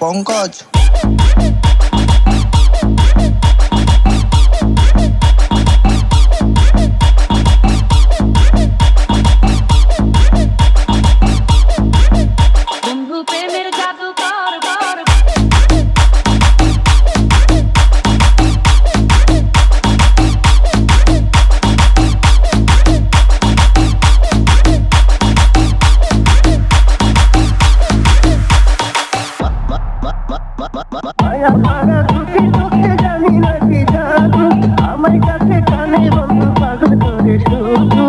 পঙ্কজ। আমার কাছে কানে বন্ধু পাগল করে শুধু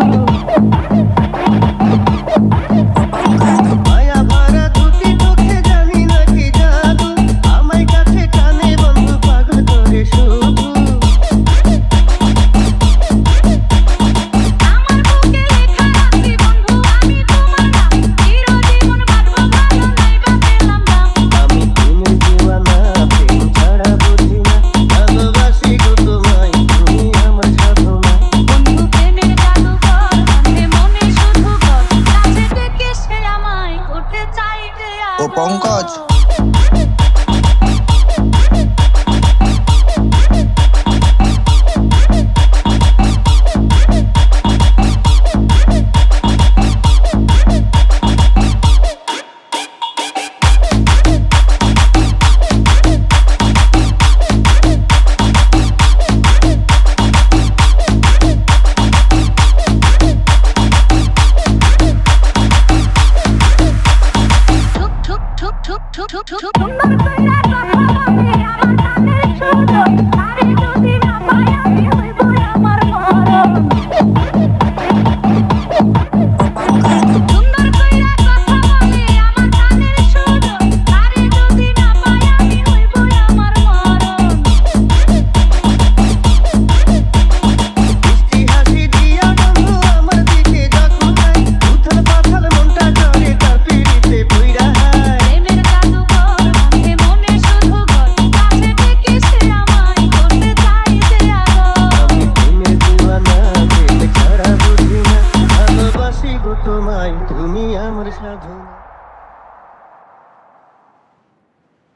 মায়া ভরা দুটি চোখে জানি না কি জাদু আমার কাছে কানে বন্ধু পাগল করে শুধু ও পঙ্কজ। তোমায় তুমি আমার সাধু।